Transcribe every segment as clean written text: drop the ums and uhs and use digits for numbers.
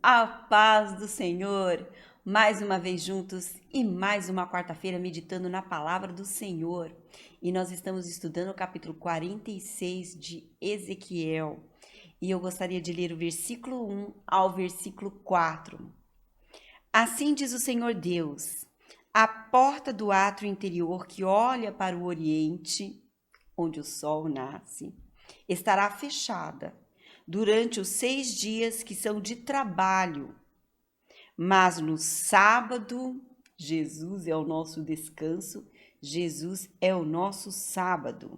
A paz do Senhor, mais uma vez juntos e mais uma quarta-feira meditando na palavra do Senhor. E nós estamos estudando o capítulo 46 de Ezequiel. E eu gostaria de ler o versículo 1 ao versículo 4. Assim diz o Senhor Deus: a porta do átrio interior que olha para o oriente, onde o sol nasce, estará fechada durante os 6 dias que são de trabalho. Mas no sábado, Jesus é o nosso descanso, Jesus é o nosso sábado.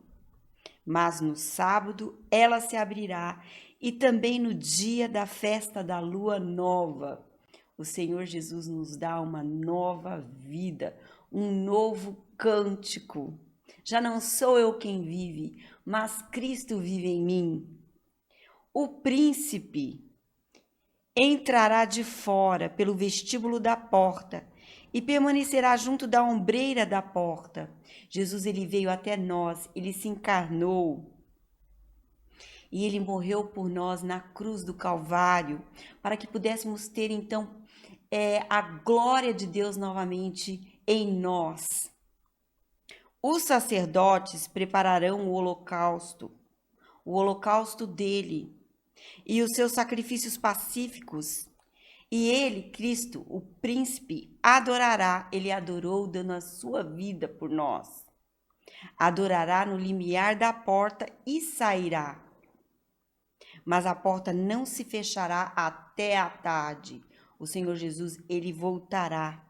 Mas no sábado ela se abrirá, e também no dia da festa da lua nova. O Senhor Jesus nos dá uma nova vida, um novo cântico. Já não sou eu quem vive, mas Cristo vive em mim. O príncipe entrará de fora pelo vestíbulo da porta e permanecerá junto da ombreira da porta. Jesus, ele veio até nós, ele se encarnou e ele morreu por nós na cruz do Calvário, para que pudéssemos ter então a glória de Deus novamente em nós. Os sacerdotes prepararão o holocausto dele e os seus sacrifícios pacíficos, e ele, Cristo, o príncipe, adorará. Ele adorou dando a sua vida por nós. Adorará no limiar da porta e sairá. Mas a porta não se fechará até a tarde. O Senhor Jesus, ele voltará.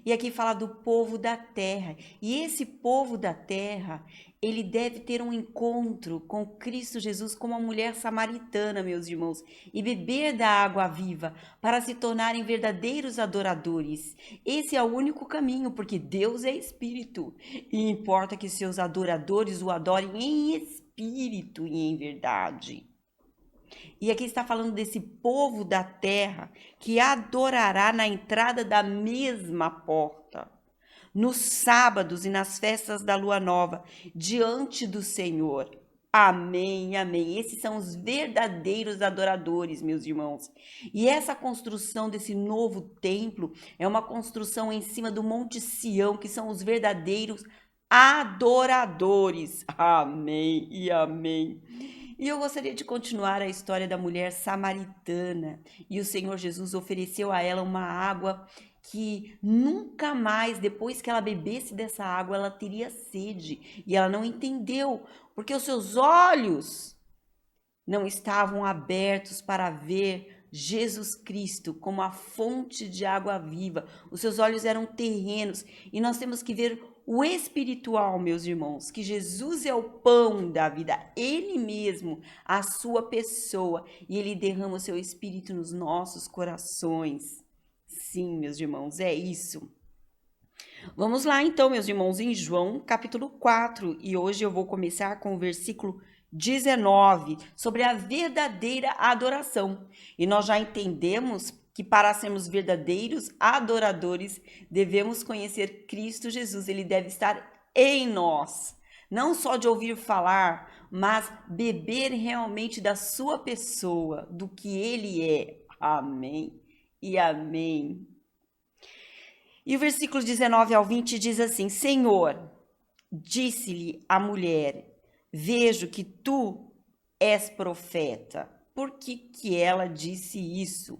E aqui fala do povo da terra. E esse povo da terra, ele deve ter um encontro com Cristo Jesus como a mulher samaritana, meus irmãos, e beber da água viva para se tornarem verdadeiros adoradores. Esse é o único caminho, porque Deus é espírito e importa que seus adoradores o adorem em espírito e em verdade. E aqui está falando desse povo da terra que adorará na entrada da mesma porta, nos sábados e nas festas da lua nova, diante do Senhor. Amém, amém. Esses são os verdadeiros adoradores, meus irmãos. E essa construção desse novo templo é uma construção em cima do Monte Sião, que são os verdadeiros adoradores. Amém e amém. E eu gostaria de continuar a história da mulher samaritana. E o Senhor Jesus ofereceu a ela uma água que nunca mais, depois que ela bebesse dessa água, ela teria sede. E ela não entendeu, porque os seus olhos não estavam abertos para ver Jesus Cristo como a fonte de água viva. Os seus olhos eram terrenos. E nós temos que ver o espiritual, meus irmãos, que Jesus é o pão da vida, ele mesmo, a sua pessoa, e ele derrama o seu espírito nos nossos corações. Sim, meus irmãos, é isso. Vamos lá então, meus irmãos, em João capítulo 4, e hoje eu vou começar com o versículo 19, sobre a verdadeira adoração. E nós já entendemos que para sermos verdadeiros adoradores, devemos conhecer Cristo Jesus. Ele deve estar em nós. Não só de ouvir falar, mas beber realmente da sua pessoa, do que ele é. Amém e amém. E o versículo 19 ao 20 diz assim: Senhor, disse-lhe a mulher, vejo que tu és profeta. Por que ela disse isso?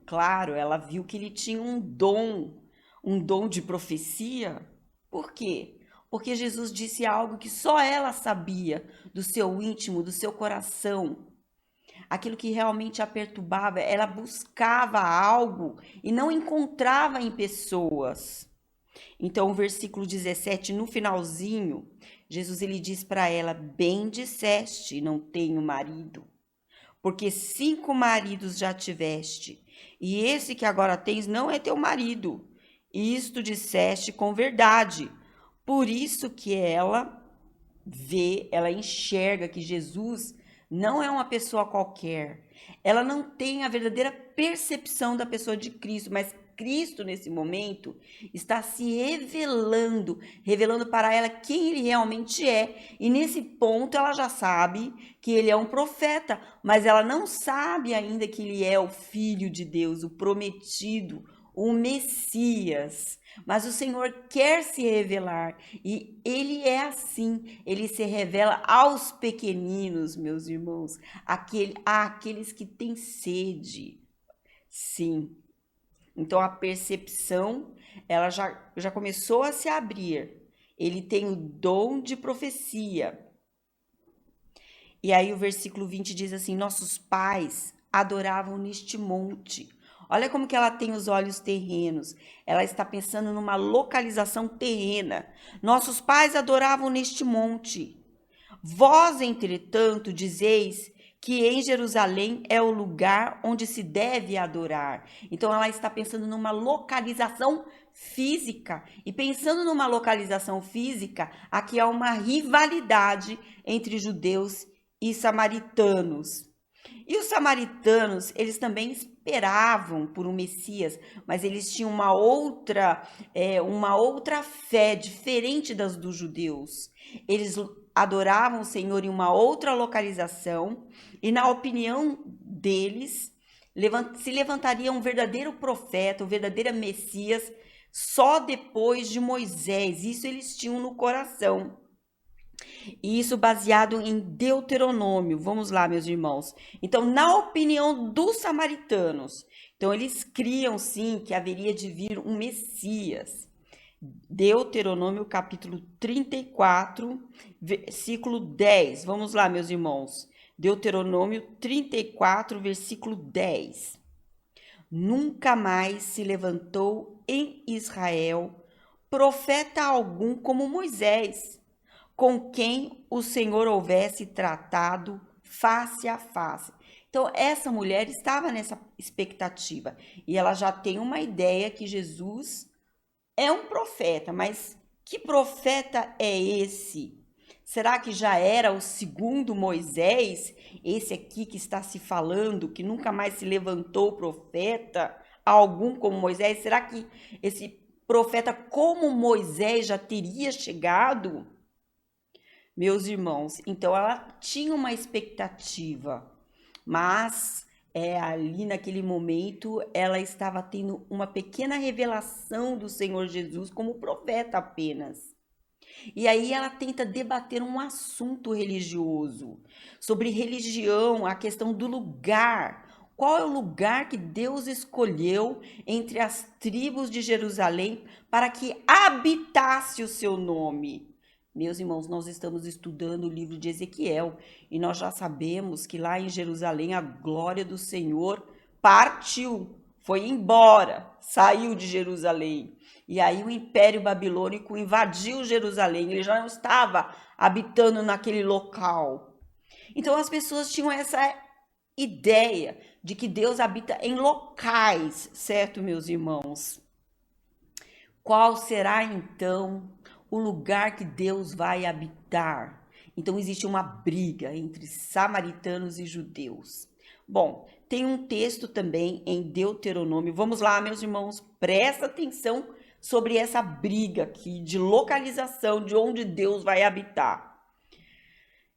Claro, ela viu que ele tinha um dom de profecia. Por quê? Porque Jesus disse algo que só ela sabia do seu íntimo, do seu coração. Aquilo que realmente a perturbava, ela buscava algo e não encontrava em pessoas. Então, o versículo 17, no finalzinho, Jesus ele diz para ela: bem disseste, não tenho marido, porque 5 maridos já tiveste, e esse que agora tens não é teu marido. Isto disseste com verdade. Por isso que ela vê, ela enxerga que Jesus não é uma pessoa qualquer. Ela não tem a verdadeira percepção da pessoa de Cristo, mas Cristo, nesse momento, está se revelando para ela quem ele realmente é. E nesse ponto ela já sabe que ele é um profeta, mas ela não sabe ainda que ele é o Filho de Deus, o prometido, o Messias. Mas o Senhor quer se revelar e ele é assim, ele se revela aos pequeninos, meus irmãos, àqueles que têm sede. Sim. Então a percepção, ela já começou a se abrir. Ele tem o dom de profecia. E aí o versículo 20 diz assim: nossos pais adoravam neste monte. Olha como que ela tem os olhos terrenos. Ela está pensando numa localização terrena. Nossos pais adoravam neste monte. Vós, entretanto, dizeis que em Jerusalém é o lugar onde se deve adorar. Então ela está pensando numa localização física. E pensando numa localização física, aqui há uma rivalidade entre judeus e samaritanos. E os samaritanos, eles também esperavam por um Messias, mas eles tinham uma outra fé diferente das dos judeus. Eles adoravam o Senhor em uma outra localização e, na opinião deles, se levantaria um verdadeiro profeta, um verdadeiro Messias, só depois de Moisés. Isso eles tinham no coração. E isso baseado em Deuteronômio. Vamos lá, meus irmãos. Então, na opinião dos samaritanos, então eles criam sim que haveria de vir um Messias. Deuteronômio capítulo 34, versículo 10. Vamos lá, meus irmãos. Deuteronômio 34, versículo 10. Nunca mais se levantou em Israel profeta algum como Moisés, com quem o Senhor houvesse tratado face a face. Então, essa mulher estava nessa expectativa e ela já tem uma ideia que Jesus é um profeta, mas que profeta é esse? Será que já era o segundo Moisés? Esse aqui que está se falando, que nunca mais se levantou profeta algum como Moisés? Será que esse profeta como Moisés já teria chegado? Meus irmãos, então ela tinha uma expectativa, mas ali naquele momento ela estava tendo uma pequena revelação do Senhor Jesus como profeta apenas. E aí ela tenta debater um assunto religioso, sobre religião, a questão do lugar. Qual é o lugar que Deus escolheu entre as tribos de Jerusalém para que habitasse o seu nome? Meus irmãos, nós estamos estudando o livro de Ezequiel e nós já sabemos que lá em Jerusalém a glória do Senhor partiu, foi embora, saiu de Jerusalém. E aí o Império Babilônico invadiu Jerusalém, ele já não estava habitando naquele local. Então as pessoas tinham essa ideia de que Deus habita em locais, certo, meus irmãos? Qual será então o lugar que Deus vai habitar? Então existe uma briga entre samaritanos e judeus. Bom, tem um texto também em Deuteronômio. Vamos lá, meus irmãos, presta atenção sobre essa briga aqui de localização de onde Deus vai habitar.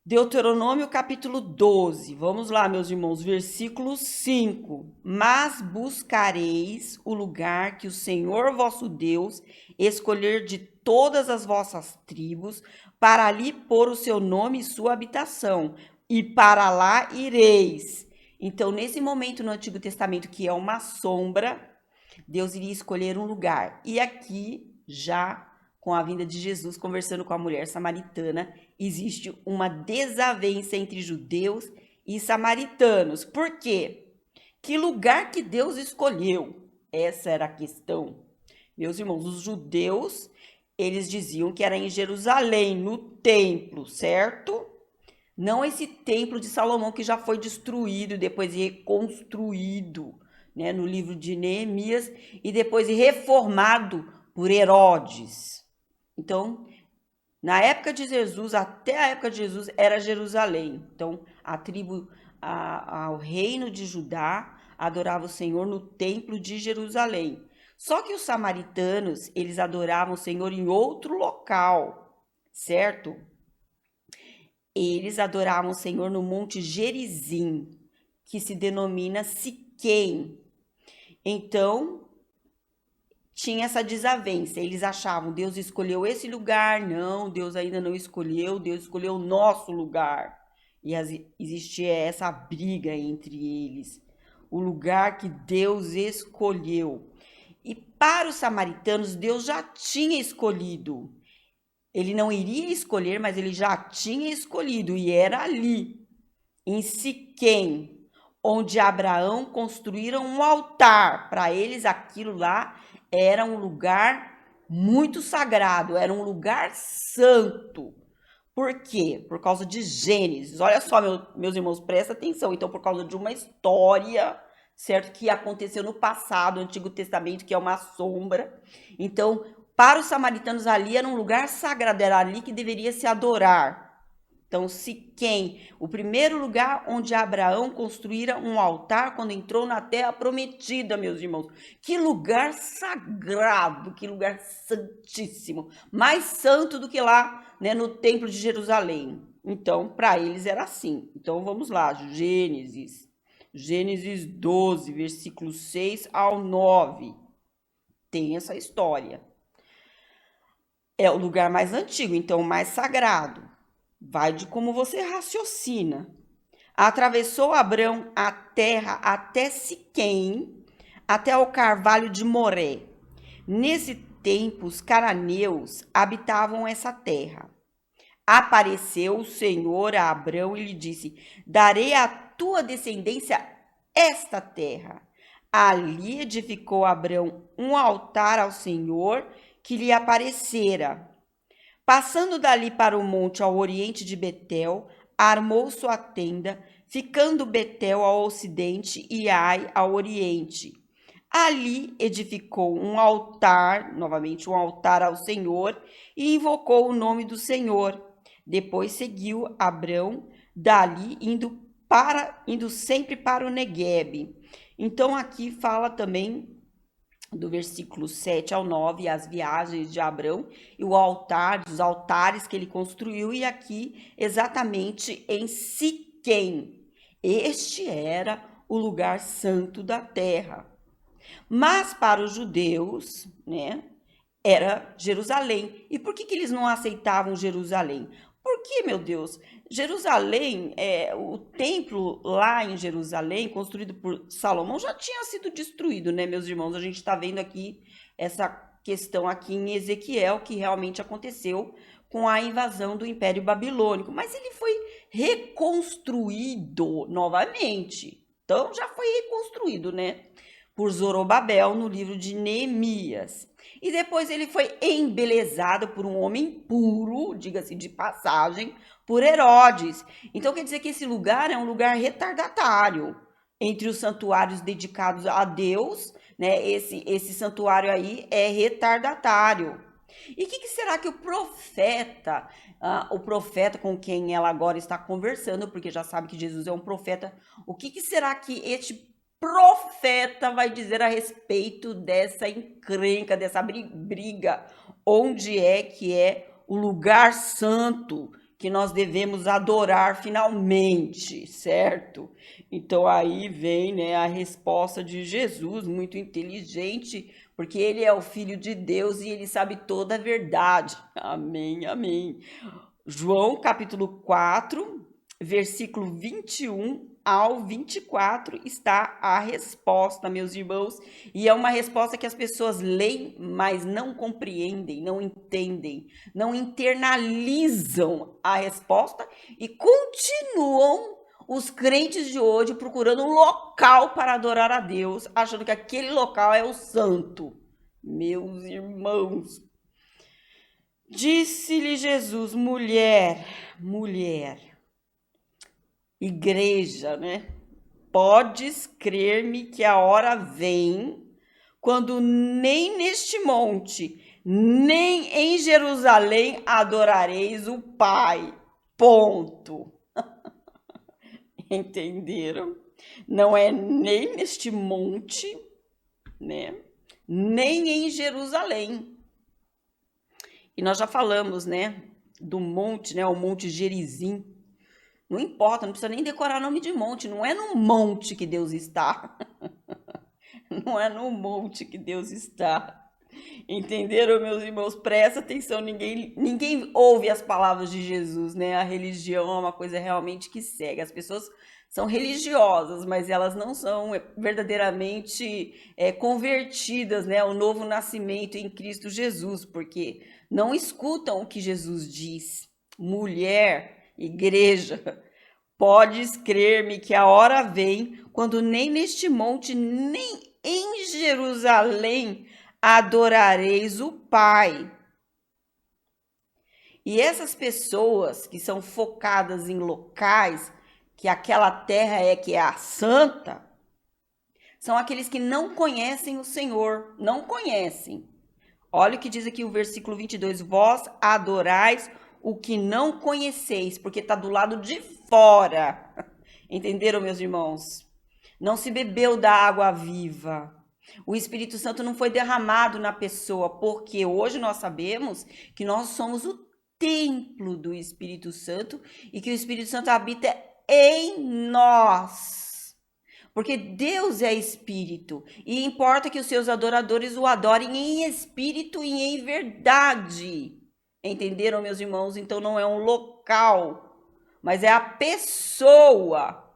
Deuteronômio capítulo 12, vamos lá, meus irmãos, versículo 5. Mas buscareis o lugar que o Senhor vosso Deus escolher de todas as vossas tribos, para ali pôr o seu nome e sua habitação, e para lá ireis. Então, nesse momento no Antigo Testamento, que é uma sombra, Deus iria escolher um lugar. E aqui, já com a vinda de Jesus, conversando com a mulher samaritana, existe uma desavença entre judeus e samaritanos. Por quê? Que lugar que Deus escolheu? Essa era a questão. Meus irmãos, os judeus, eles diziam que era em Jerusalém, no templo, certo? Não esse templo de Salomão que já foi destruído e depois reconstruído, né, no livro de Neemias e depois reformado por Herodes. Então, na época de Jesus, até a época de Jesus, era Jerusalém. Então, o reino de Judá adorava o Senhor no templo de Jerusalém. Só que os samaritanos, eles adoravam o Senhor em outro local, certo? Eles adoravam o Senhor no Monte Gerizim, que se denomina Siquém. Então, tinha essa desavença. Eles achavam, Deus escolheu esse lugar. Não, Deus ainda não escolheu, Deus escolheu o nosso lugar. E existia essa briga entre eles. O lugar que Deus escolheu. E para os samaritanos, Deus já tinha escolhido. Ele não iria escolher, mas ele já tinha escolhido. E era ali, em Siquém, onde Abraão construíram um altar. Para eles, aquilo lá era um lugar muito sagrado, era um lugar santo. Por quê? Por causa de Gênesis. Olha só, meus irmãos, presta atenção. Então, por causa de uma história, certo? Que aconteceu no passado, no Antigo Testamento, que é uma sombra. Então, para os samaritanos ali era um lugar sagrado, era ali que deveria se adorar. Então, Siquém, o primeiro lugar onde Abraão construíra um altar quando entrou na terra prometida, meus irmãos. Que lugar sagrado, que lugar santíssimo. Mais santo do que lá, né, no templo de Jerusalém. Então, para eles era assim. Então, vamos lá, Gênesis 12, versículos 6 ao 9. Tem essa história. É o lugar mais antigo, então o mais sagrado. Vai de como você raciocina. Atravessou Abrão a terra até Siquém, até o carvalho de Moré. Nesse tempo, os cananeus habitavam essa terra. Apareceu o Senhor a Abrão e lhe disse: darei à tua descendência esta terra. Ali edificou Abrão um altar ao Senhor que lhe aparecera. Passando dali para o monte ao oriente de Betel, armou sua tenda, ficando Betel ao ocidente e Ai ao oriente. Ali edificou um altar, novamente um altar ao Senhor, e invocou o nome do Senhor. Depois seguiu Abrão dali, indo sempre para o Neguebe. Então aqui fala também do versículo 7 ao 9, as viagens de Abrão e o altar, os altares que ele construiu, e aqui exatamente em Siquém. Este era o lugar santo da terra. Mas para os judeus, né, era Jerusalém. E por que eles não aceitavam Jerusalém? Porque, meu Deus, Jerusalém, o templo lá em Jerusalém, construído por Salomão, já tinha sido destruído, né, meus irmãos? A gente está vendo aqui essa questão aqui em Ezequiel, que realmente aconteceu com a invasão do Império Babilônico. Mas ele foi reconstruído novamente. Então, já foi reconstruído, né? Por Zorobabel no livro de Neemias. E depois ele foi embelezado por um homem puro, diga-se de passagem, por Herodes. Então quer dizer que esse lugar é um lugar retardatário entre os santuários dedicados a Deus, né? Esse santuário aí é retardatário. E o que será que o profeta com quem ela agora está conversando, porque já sabe que Jesus é um profeta, o que será que este profeta vai dizer a respeito dessa encrenca, dessa briga, onde é que é o lugar santo que nós devemos adorar finalmente, certo? Então aí vem, né, a resposta de Jesus, muito inteligente, porque ele é o Filho de Deus e ele sabe toda a verdade. Amém, amém. João capítulo 4, versículo 21 ao 24 está a resposta, meus irmãos, e é uma resposta que as pessoas leem, mas não compreendem, não entendem, não internalizam a resposta e continuam os crentes de hoje procurando um local para adorar a Deus, achando que aquele local é o santo. Meus irmãos, disse-lhe Jesus: mulher, igreja, né? Podes crer-me que a hora vem quando nem neste monte, nem em Jerusalém adorareis o Pai. Ponto. Entenderam? Não é nem neste monte, né? nem em Jerusalém. E nós já falamos, né, do monte, né, o Monte Gerizim. Não importa, não precisa nem decorar nome de monte, não é no monte que Deus está. Não é no monte que Deus está. Entenderam, meus irmãos? Presta atenção, ninguém ouve as palavras de Jesus, né? A religião é uma coisa realmente que segue. As pessoas são religiosas, mas elas não são verdadeiramente convertidas, né? O novo nascimento em Cristo Jesus, porque não escutam o que Jesus diz. Mulher, igreja, podes crer-me que a hora vem quando nem neste monte, nem em Jerusalém adorareis o Pai. E essas pessoas que são focadas em locais, que aquela terra que é a santa, são aqueles que não conhecem o Senhor, não conhecem. Olha o que diz aqui o versículo 22, vós adorais o que não conheceis, porque está do lado de fora. Entenderam, meus irmãos? Não se bebeu da água viva. O Espírito Santo não foi derramado na pessoa, porque hoje nós sabemos que nós somos o templo do Espírito Santo e que o Espírito Santo habita em nós. Porque Deus é Espírito e importa que os seus adoradores o adorem em espírito e em verdade. Entenderam, meus irmãos? Então não é um local, mas é a pessoa.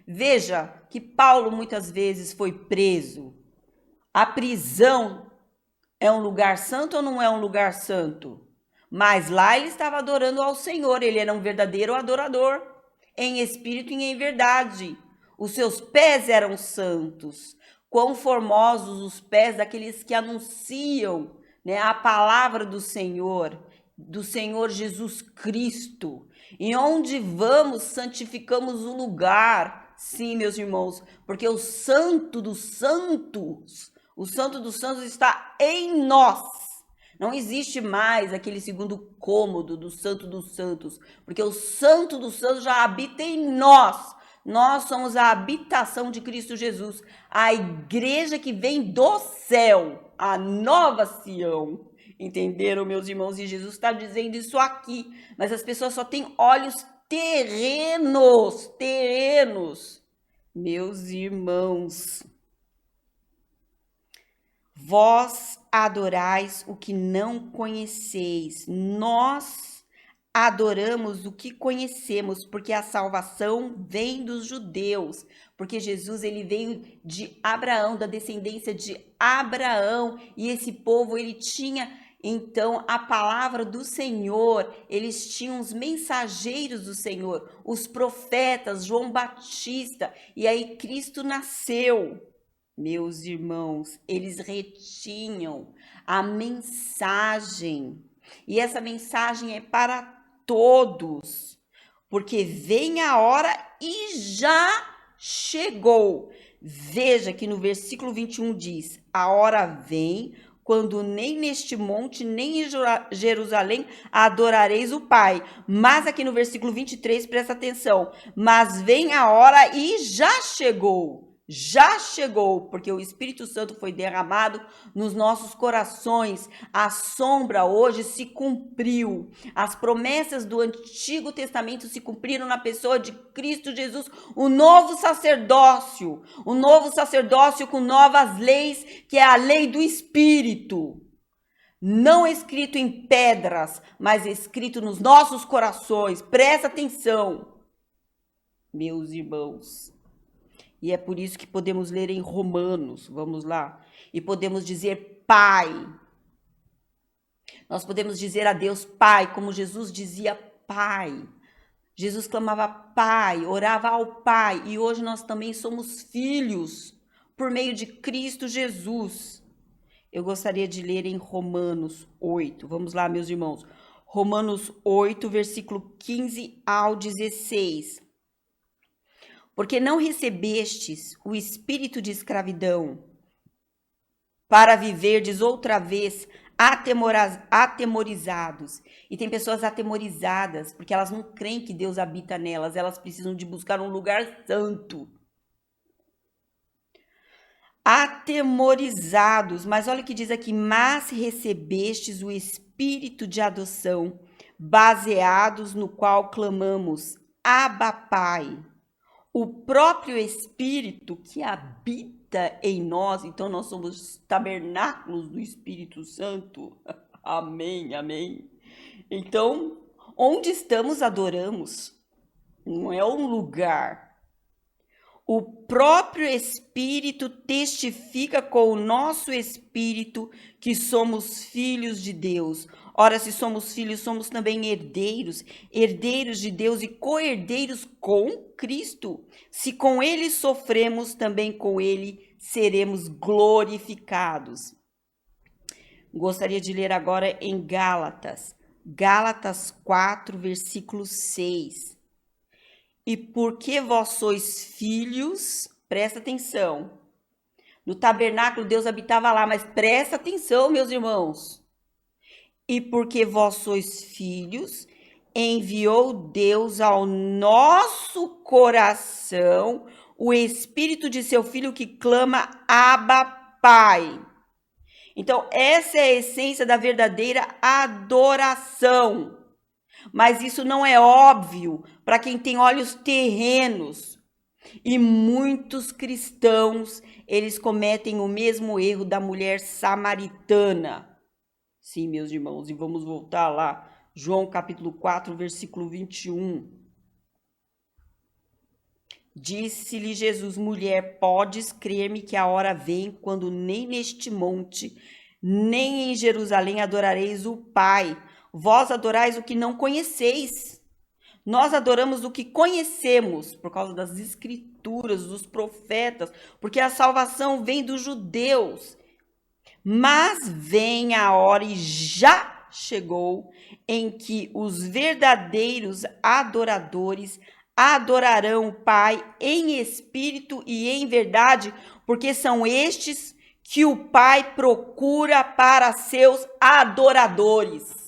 Veja que Paulo muitas vezes foi preso. A prisão é um lugar santo ou não é um lugar santo? Mas lá ele estava adorando ao Senhor, ele era um verdadeiro adorador, em espírito e em verdade. Os seus pés eram santos. Quão formosos os pés daqueles que anunciam, né, a palavra do Senhor Jesus Cristo. E onde vamos, santificamos o lugar. Sim, meus irmãos, porque o Santo dos Santos está em nós. Não existe mais aquele segundo cômodo do Santo dos Santos, porque o Santo dos Santos já habita em nós. Nós somos a habitação de Cristo Jesus, a igreja que vem do céu, a nova Sião. Entenderam, meus irmãos? E Jesus está dizendo isso aqui, mas as pessoas só têm olhos terrenos. Meus irmãos, vós adorais o que não conheceis, nós adoramos o que conhecemos, porque a salvação vem dos judeus, porque Jesus ele veio de Abraão, da descendência de Abraão, e esse povo ele tinha então a palavra do Senhor, eles tinham os mensageiros do Senhor, os profetas, João Batista, e aí Cristo nasceu. Meus irmãos, eles retinham a mensagem, e essa mensagem é para todos, porque vem a hora e já chegou. Veja que no versículo 21 diz: a hora vem quando nem neste monte, nem em Jerusalém adorareis o Pai. Mas aqui no versículo 23, presta atenção. Mas vem a hora e já chegou. Já chegou, porque o Espírito Santo foi derramado nos nossos corações. A sombra hoje se cumpriu. As promessas do Antigo Testamento se cumpriram na pessoa de Cristo Jesus, o novo sacerdócio com novas leis, que é a lei do Espírito. Não escrito em pedras, mas escrito nos nossos corações. Presta atenção, meus irmãos. E é por isso que podemos ler em Romanos, vamos lá, e podemos dizer Pai. Nós podemos dizer a Deus Pai, como Jesus dizia Pai. Jesus clamava Pai, orava ao Pai, e hoje nós também somos filhos, por meio de Cristo Jesus. Eu gostaria de ler em Romanos 8, vamos lá, meus irmãos. Romanos 8, versículo 15 ao 16. Porque não recebestes o espírito de escravidão para viverdes outra vez atemorizados. E tem pessoas atemorizadas porque elas não creem que Deus habita nelas, elas precisam de buscar um lugar santo. atemorizados. Mas olha o que diz aqui: mas recebestes o espírito de adoção, baseados no qual clamamos, Abba, Pai. O próprio Espírito que habita em nós, então nós somos tabernáculos do Espírito Santo. Amém, amém. Então, onde estamos, adoramos. Não é um lugar. O próprio Espírito testifica com o nosso espírito que somos filhos de Deus. Ora, se somos filhos, somos também herdeiros, herdeiros de Deus e co-herdeiros com Cristo. Se com ele sofremos, também com ele seremos glorificados. Gostaria de ler agora em Gálatas 4, versículo 6. E porque vós sois filhos, presta atenção. No tabernáculo Deus habitava lá, mas presta atenção, meus irmãos. E porque vós sois filhos, enviou Deus ao nosso coração o Espírito de seu Filho que clama, Abba, Pai. Então, essa é a essência da verdadeira adoração. Mas isso não é óbvio para quem tem olhos terrenos. E muitos cristãos, eles cometem o mesmo erro da mulher samaritana. Sim, meus irmãos, e vamos voltar lá. João capítulo 4, versículo 21. Disse-lhe Jesus, mulher, podes crer-me que a hora vem quando nem neste monte, nem em Jerusalém adorareis o Pai. Vós adorais o que não conheceis. Nós adoramos o que conhecemos, por causa das escrituras, dos profetas, porque a salvação vem dos judeus. Mas vem a hora, e já chegou, em que os verdadeiros adoradores adorarão o Pai em espírito e em verdade, porque são estes que o Pai procura para seus adoradores.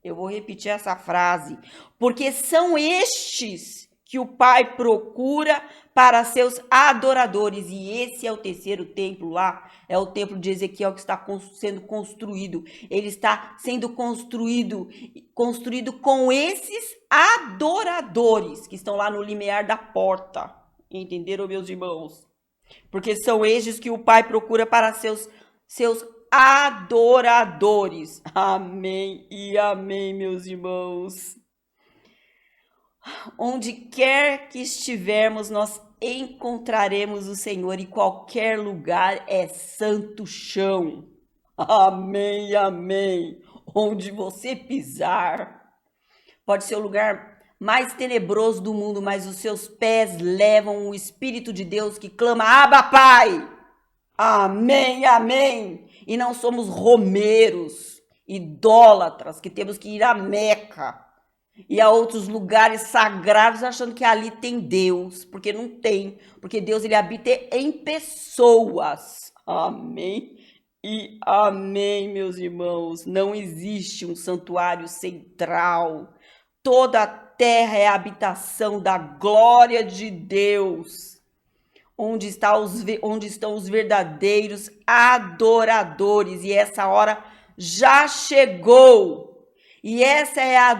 Eu vou repetir essa frase. Porque são estes que o Pai procura para seus adoradores. E esse é o terceiro templo lá. É o templo de Ezequiel que está sendo construído. Ele está sendo construído com esses adoradores que estão lá no limiar da porta. Entenderam, meus irmãos? Porque são estes que o Pai procura para seus adoradores. Amém e amém, meus irmãos. Onde quer que estivermos, nós encontraremos o Senhor, e qualquer lugar é santo chão. Amém, amém. Onde você pisar, pode ser o lugar mais tenebroso do mundo, mas os seus pés levam o Espírito de Deus que clama, Abba, Pai. Amém, amém. E não somos romeiros, idólatras, que temos que ir a Meca e a outros lugares sagrados achando que ali tem Deus, porque não tem, porque Deus ele habita em pessoas. Amém e amém, meus irmãos. Não existe um santuário central. Toda a terra é a habitação da glória de Deus. Onde estão os verdadeiros adoradores, e essa hora já chegou. E essa é a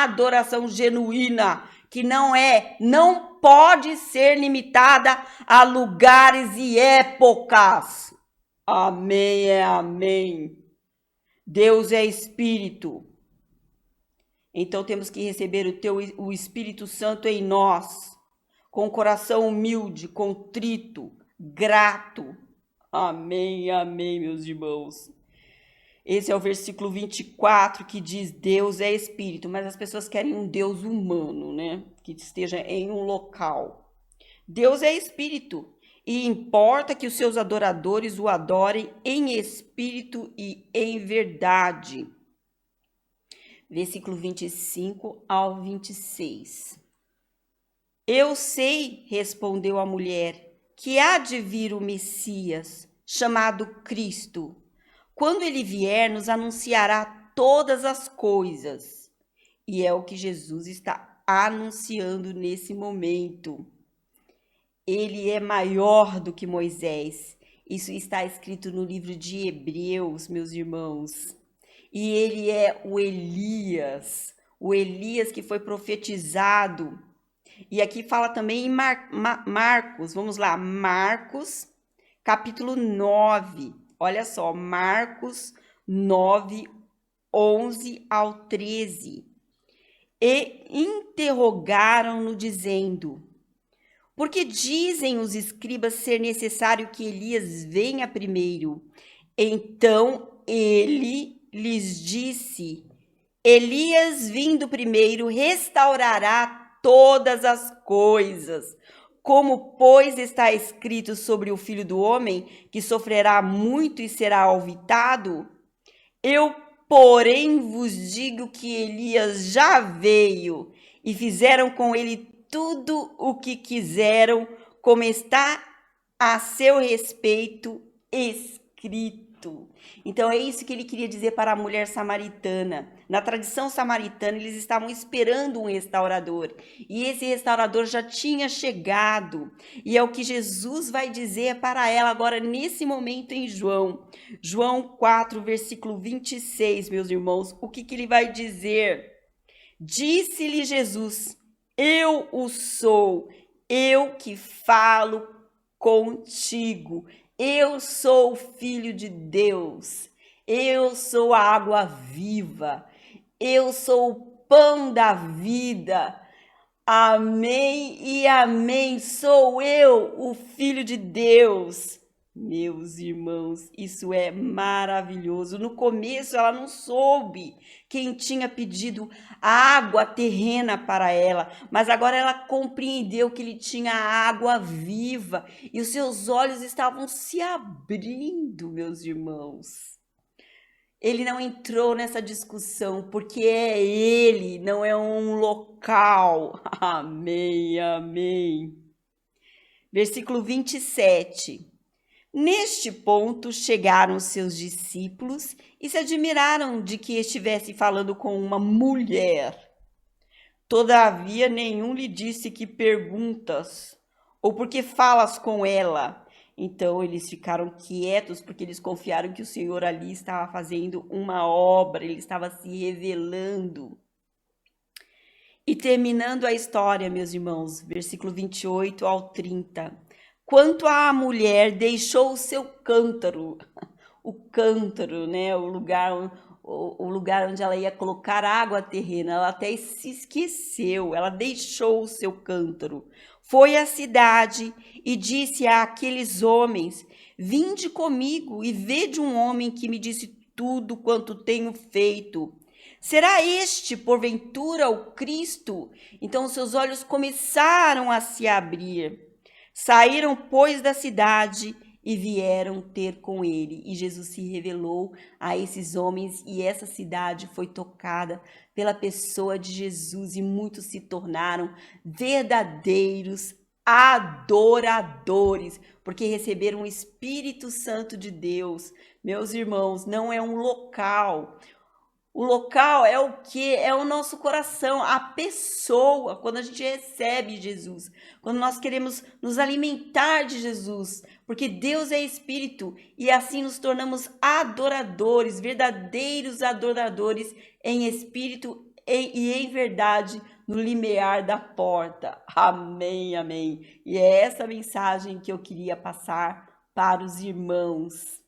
adoração genuína, que não pode ser limitada a lugares e épocas. Amém, é amém. Deus é Espírito. Então temos que receber o Espírito Santo em nós, com o coração humilde, contrito, grato. Amém, amém, meus irmãos. Esse é o versículo 24 que diz, Deus é Espírito, mas as pessoas querem um Deus humano, né? Que esteja em um local. Deus é Espírito, e importa que os seus adoradores o adorem em espírito e em verdade. Versículo 25 ao 26. Eu sei, respondeu a mulher, que há de vir o Messias, chamado Cristo. Quando ele vier, nos anunciará todas as coisas. E é o que Jesus está anunciando nesse momento. Ele é maior do que Moisés. Isso está escrito no livro de Hebreus, meus irmãos. E ele é o Elias que foi profetizado. E aqui fala também em Marcos, vamos lá, Marcos, capítulo 9. Olha só, Marcos 9, 11 ao 13. E interrogaram-no, dizendo: porque dizem os escribas ser necessário que Elias venha primeiro? Então ele lhes disse: Elias vindo primeiro restaurará todas as coisas. Como, pois, está escrito sobre o Filho do Homem, que sofrerá muito e será alvitado? Eu, porém, vos digo que Elias já veio, e fizeram com ele tudo o que quiseram, como está a seu respeito escrito. Então é isso que ele queria dizer para a mulher samaritana. Na tradição samaritana, eles estavam esperando um restaurador, e esse restaurador já tinha chegado, e é o que Jesus vai dizer para ela agora nesse momento em João 4, versículo 26, meus irmãos. O que ele vai dizer? Disse-lhe Jesus: eu o sou, eu que falo contigo. Eu sou o Filho de Deus. Eu sou a água viva. Eu sou o pão da vida. Amém e amém. Sou eu, o Filho de Deus. Meus irmãos, isso é maravilhoso. No começo ela não soube quem tinha pedido água terrena para ela, mas agora ela compreendeu que ele tinha água viva e os seus olhos estavam se abrindo, meus irmãos. Ele não entrou nessa discussão porque é ele, não é um local. Amém, amém. Versículo 27. Neste ponto chegaram seus discípulos e se admiraram de que estivesse falando com uma mulher. Todavia nenhum lhe disse: que perguntas, ou por que falas com ela? Então eles ficaram quietos, porque eles confiaram que o Senhor ali estava fazendo uma obra, ele estava se revelando. E terminando a história, meus irmãos, versículo 28 ao 30. Quanto à mulher, deixou o seu cântaro, o cântaro, né, o lugar onde ela ia colocar água terrena, ela até se esqueceu, ela deixou o seu cântaro. Foi à cidade e disse àqueles homens: vinde comigo e vede um homem que me disse tudo quanto tenho feito. Será este, porventura, o Cristo? Então seus olhos começaram a se abrir. Saíram, pois, da cidade e vieram ter com ele. E Jesus se revelou a esses homens, e essa cidade foi tocada pela pessoa de Jesus, e muitos se tornaram verdadeiros adoradores, porque receberam o Espírito Santo de Deus. Meus irmãos, não é um local. O local é o que? É o nosso coração, a pessoa, quando a gente recebe Jesus, quando nós queremos nos alimentar de Jesus, porque Deus é Espírito e assim nos tornamos adoradores, verdadeiros adoradores em Espírito e em verdade no limiar da porta. Amém, amém. E é essa mensagem que eu queria passar para os irmãos.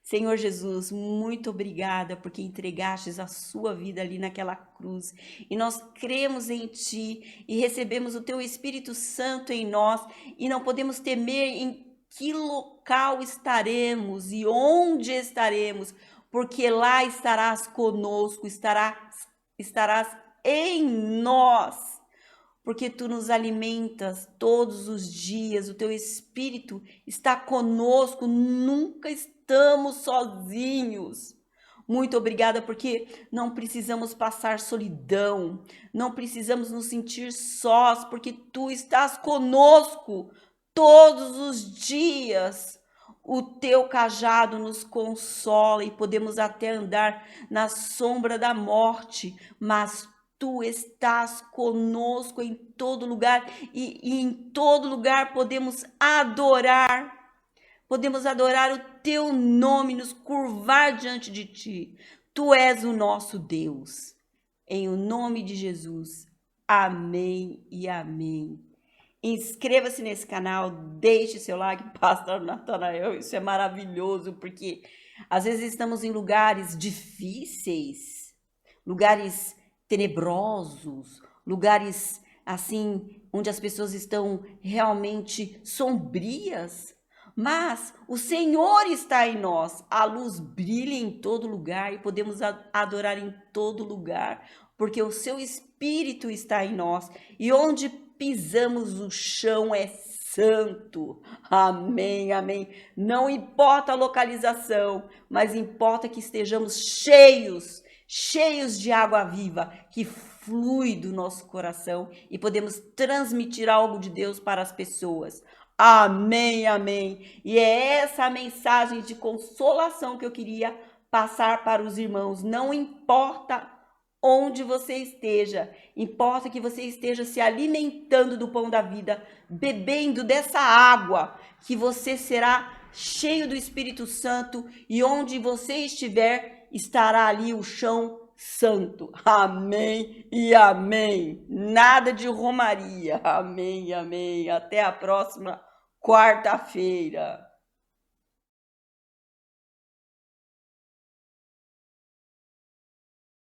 Senhor Jesus, muito obrigada porque entregastes a sua vida ali naquela cruz. E nós cremos em Ti e recebemos o Teu Espírito Santo em nós e não podemos temer em que local estaremos e onde estaremos, porque lá estarás conosco, estarás em nós. Porque Tu nos alimentas todos os dias, o Teu Espírito está conosco, nunca estamos sozinhos. Muito obrigada, porque não precisamos passar solidão, não precisamos nos sentir sós, porque Tu estás conosco todos os dias. O Teu cajado nos consola e podemos até andar na sombra da morte, mas tu estás conosco em todo lugar e em todo lugar podemos adorar o teu nome, nos curvar diante de ti. Tu és o nosso Deus. Em o nome de Jesus. Amém e amém. Inscreva-se nesse canal, deixe seu like, Pastor Natanael, isso é maravilhoso, porque às vezes estamos em lugares difíceis, lugares tenebrosos, lugares assim, onde as pessoas estão realmente sombrias, mas o Senhor está em nós, a luz brilha em todo lugar e podemos adorar em todo lugar, porque o seu Espírito está em nós e onde pisamos o chão é santo. Amém, amém. Não importa a localização, mas importa que estejamos cheios de água viva que flui do nosso coração e podemos transmitir algo de Deus para as pessoas. Amém, amém. E é essa a mensagem de consolação que eu queria passar para os irmãos. Não importa onde você esteja, importa que você esteja se alimentando do pão da vida, bebendo dessa água, que você será cheio do Espírito Santo e onde você estiver, estará ali o chão santo. Amém e amém. Nada de romaria. Amém e amém. Até a próxima quarta-feira.